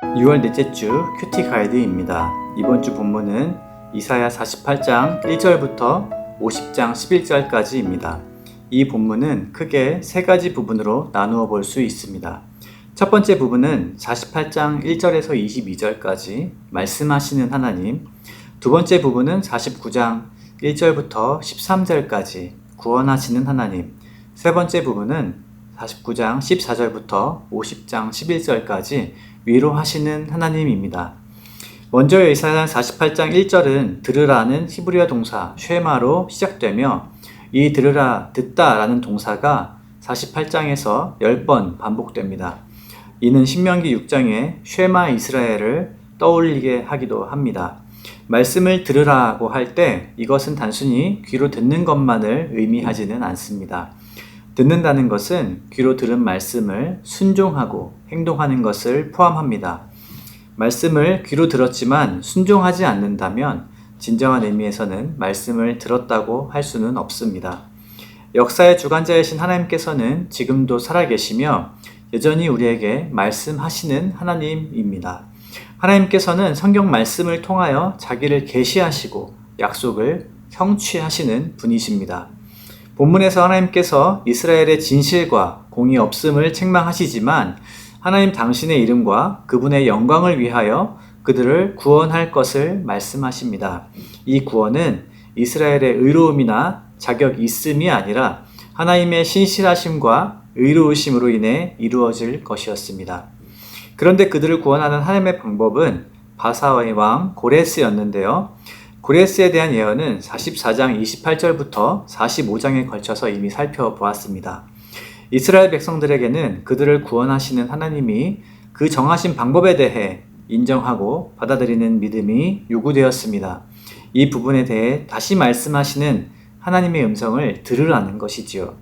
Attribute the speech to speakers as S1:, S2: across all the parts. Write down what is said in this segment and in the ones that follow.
S1: 6월 넷째 주 큐티 가이드입니다. 이번 주 본문은 이사야 48장 1절부터 50장 11절까지입니다. 이 본문은 크게 세 가지 부분으로 나누어 볼 수 있습니다. 첫 번째 부분은 48장 1절에서 22절까지 말씀하시는 하나님, 두 번째 부분은 49장 1절부터 13절까지 구원하시는 하나님, 세 번째 부분은 49장 14절부터 50장 11절까지 위로하시는 하나님입니다. 먼저 이사야 48장 1절은 들으라는 히브리어 동사 쉐마로 시작되며, 이 들으라, 듣다라는 동사가 48장에서 10번 반복됩니다. 이는 신명기 6장에 쉐마 이스라엘을 떠올리게 하기도 합니다. 말씀을 들으라고 할 때 이것은 단순히 귀로 듣는 것만을 의미하지는 않습니다. 듣는다는 것은 귀로 들은 말씀을 순종하고 행동하는 것을 포함합니다. 말씀을 귀로 들었지만 순종하지 않는다면 진정한 의미에서는 말씀을 들었다고 할 수는 없습니다. 역사의 주관자이신 하나님께서는 지금도 살아계시며 여전히 우리에게 말씀하시는 하나님입니다. 하나님께서는 성경 말씀을 통하여 자기를 계시하시고 약속을 성취하시는 분이십니다. 본문에서 하나님께서 이스라엘의 진실과 공의 없음을 책망하시지만 하나님 당신의 이름과 그분의 영광을 위하여 그들을 구원할 것을 말씀하십니다. 이 구원은 이스라엘의 의로움이나 자격 있음이 아니라 하나님의 신실하심과 의로우심으로 인해 이루어질 것이었습니다. 그런데 그들을 구원하는 하나님의 방법은 바사의 왕 고레스였는데요. 고레스에 대한 예언은 44장 28절부터 45장에 걸쳐서 이미 살펴보았습니다. 이스라엘 백성들에게는 그들을 구원하시는 하나님이 그 정하신 방법에 대해 인정하고 받아들이는 믿음이 요구되었습니다. 이 부분에 대해 다시 말씀하시는 하나님의 음성을 들으라는 것이지요.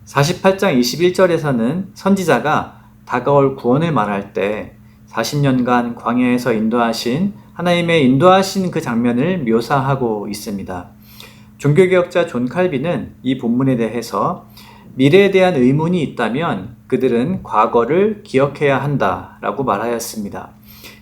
S1: 48장 21절에서는 선지자가 다가올 구원을 말할 때 40년간 광야에서 인도하신 하나님의 인도하신 그 장면을 묘사하고 있습니다. 종교개혁자 존 칼빈은 이 본문에 대해서 미래에 대한 의문이 있다면 그들은 과거를 기억해야 한다라고 말하였습니다.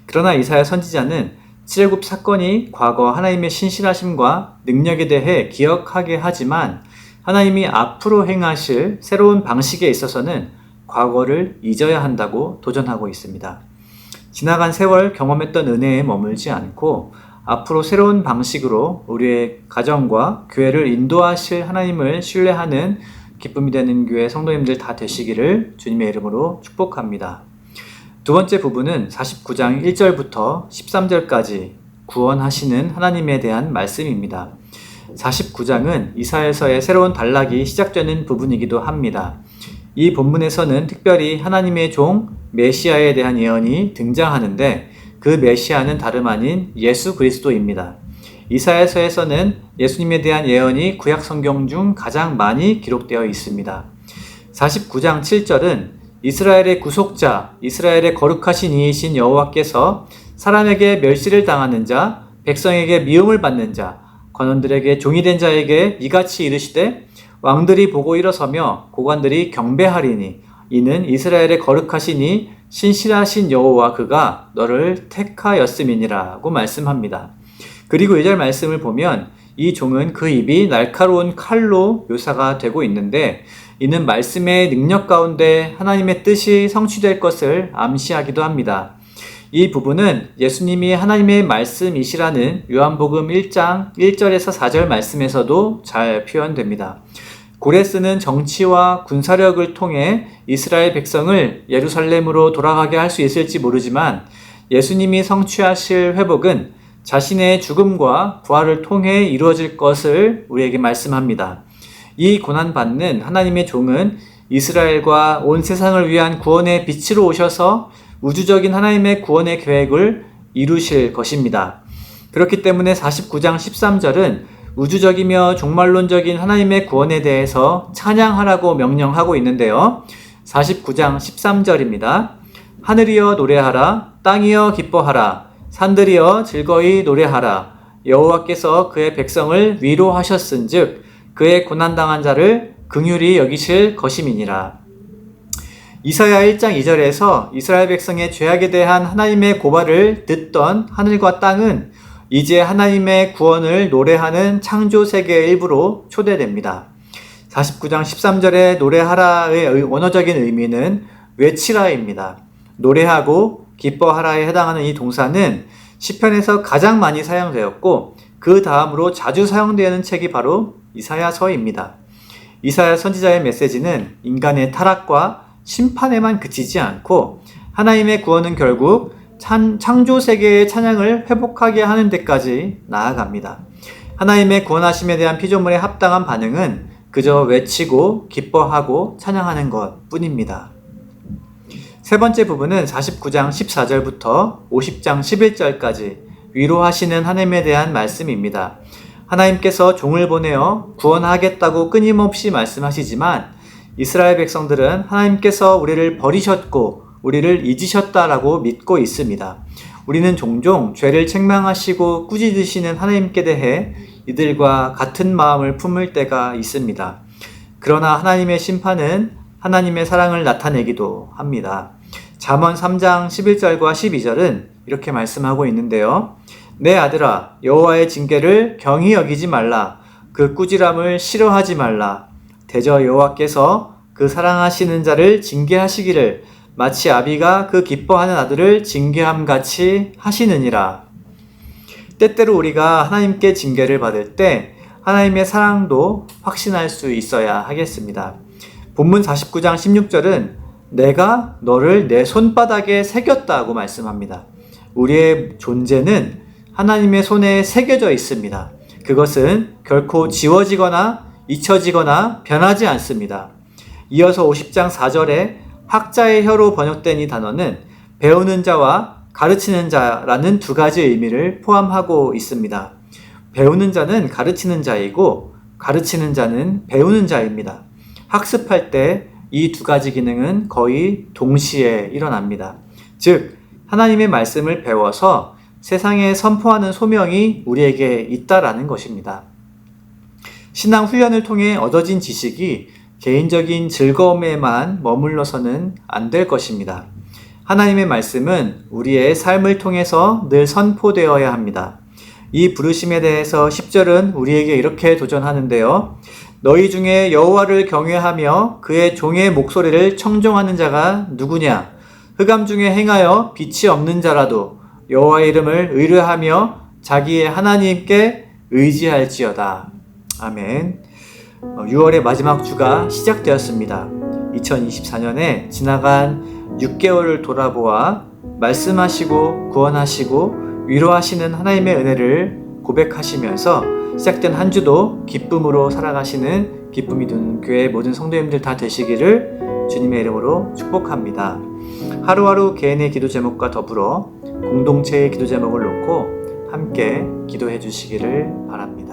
S1: 그러나 이사야 선지자는 칠일곱 사건이 과거 하나님의 신실하심과 능력에 대해 기억하게 하지만 하나님이 앞으로 행하실 새로운 방식에 있어서는 과거를 잊어야 한다고 도전하고 있습니다. 지나간 세월 경험했던 은혜에 머물지 않고 앞으로 새로운 방식으로 우리의 가정과 교회를 인도하실 하나님을 신뢰하는 기쁨이 되는 교회 성도님들 다 되시기를 주님의 이름으로 축복합니다. 두 번째 부분은 49장 1절부터 13절까지 구원하시는 하나님에 대한 말씀입니다. 49장은 이사야서의 새로운 단락이 시작되는 부분이기도 합니다. 이 본문에서는 특별히 하나님의 종 메시아에 대한 예언이 등장하는데 그 메시아는 다름 아닌 예수 그리스도입니다. 이사야서에서는 예수님에 대한 예언이 구약 성경 중 가장 많이 기록되어 있습니다. 49장 7절은 이스라엘의 구속자, 이스라엘의 거룩하신 이이신 여호와께서 사람에게 멸시를 당하는 자, 백성에게 미움을 받는 자, 관원들에게 종이 된 자에게 이같이 이르시되 왕들이 보고 일어서며 고관들이 경배하리니 이는 이스라엘의 거룩하시니 신실하신 여호와 그가 너를 택하였음이니라고 말씀합니다. 그리고 2절 말씀을 보면 이 종은 그 입이 날카로운 칼로 묘사가 되고 있는데 이는 말씀의 능력 가운데 하나님의 뜻이 성취될 것을 암시하기도 합니다. 이 부분은 예수님이 하나님의 말씀이시라는 요한복음 1장 1절에서 4절 말씀에서도 잘 표현됩니다. 고레스는 정치와 군사력을 통해 이스라엘 백성을 예루살렘으로 돌아가게 할 수 있을지 모르지만 예수님이 성취하실 회복은 자신의 죽음과 부활을 통해 이루어질 것을 우리에게 말씀합니다. 이 고난받는 하나님의 종은 이스라엘과 온 세상을 위한 구원의 빛으로 오셔서 우주적인 하나님의 구원의 계획을 이루실 것입니다. 그렇기 때문에 49장 13절은 우주적이며 종말론적인 하나님의 구원에 대해서 찬양하라고 명령하고 있는데요. 49장 13절입니다. 하늘이여 노래하라, 땅이여 기뻐하라, 산들이여 즐거이 노래하라. 여호와께서 그의 백성을 위로하셨은즉 그의 고난당한 자를 긍휼히 여기실 것임이니라. 이사야 1장 2절에서 이스라엘 백성의 죄악에 대한 하나님의 고발을 듣던 하늘과 땅은 이제 하나님의 구원을 노래하는 창조 세계의 일부로 초대됩니다. 49장 13절의 노래하라의 원어적인 의미는 외치라입니다. 노래하고 기뻐하라에 해당하는 이 동사는 시편에서 가장 많이 사용되었고 그 다음으로 자주 사용되는 책이 바로 이사야서입니다. 이사야 선지자의 메시지는 인간의 타락과 심판에만 그치지 않고 하나님의 구원은 결국 창조 세계의 찬양을 회복하게 하는 데까지 나아갑니다. 하나님의 구원하심에 대한 피조물의 합당한 반응은 그저 외치고 기뻐하고 찬양하는 것 뿐입니다. 세 번째 부분은 49장 14절부터 50장 11절까지 위로하시는 하나님에 대한 말씀입니다. 하나님께서 종을 보내어 구원하겠다고 끊임없이 말씀하시지만 이스라엘 백성들은 하나님께서 우리를 버리셨고 우리를 잊으셨다라고 믿고 있습니다. 우리는 종종 죄를 책망하시고 꾸짖으시는 하나님께 대해 이들과 같은 마음을 품을 때가 있습니다. 그러나 하나님의 심판은 하나님의 사랑을 나타내기도 합니다. 잠언 3장 11절과 12절은 이렇게 말씀하고 있는데요. 내 아들아, 여호와의 징계를 경히 여기지 말라. 그 꾸지람을 싫어하지 말라. 대저 여호와께서 그 사랑하시는 자를 징계하시기를 마치 아비가 그 기뻐하는 아들을 징계함같이 하시느니라. 때때로 우리가 하나님께 징계를 받을 때 하나님의 사랑도 확신할 수 있어야 하겠습니다. 본문 49장 16절은 내가 너를 내 손바닥에 새겼다고 말씀합니다. 우리의 존재는 하나님의 손에 새겨져 있습니다. 그것은 결코 지워지거나 잊혀지거나 변하지 않습니다. 이어서 50장 4절에 학자의 혀로 번역된 이 단어는 배우는 자와 가르치는 자라는 두 가지 의미를 포함하고 있습니다. 배우는 자는 가르치는 자이고 가르치는 자는 배우는 자입니다. 학습할 때 이 두 가지 기능은 거의 동시에 일어납니다. 즉 하나님의 말씀을 배워서 세상에 선포하는 소명이 우리에게 있다라는 것입니다. 신앙 훈련을 통해 얻어진 지식이 개인적인 즐거움에만 머물러서는 안 될 것입니다. 하나님의 말씀은 우리의 삶을 통해서 늘 선포되어야 합니다. 이 부르심에 대해서 10절은 우리에게 이렇게 도전하는데요. 너희 중에 여호와를 경외하며 그의 종의 목소리를 청종하는 자가 누구냐? 흑암 중에 행하여 빛이 없는 자라도 여호와의 이름을 의뢰하며 자기의 하나님께 의지할지어다. 아멘. 6월의 마지막 주가 시작되었습니다. 2024년에 지나간 6개월을 돌아보아 말씀하시고 구원하시고 위로하시는 하나님의 은혜를 고백하시면서 시작된 한 주도 기쁨으로 살아가시는 기쁨이 드는 교회 모든 성도님들 다 되시기를 주님의 이름으로 축복합니다. 하루하루 개인의 기도 제목과 더불어 공동체의 기도 제목을 놓고 함께 기도해 주시기를 바랍니다.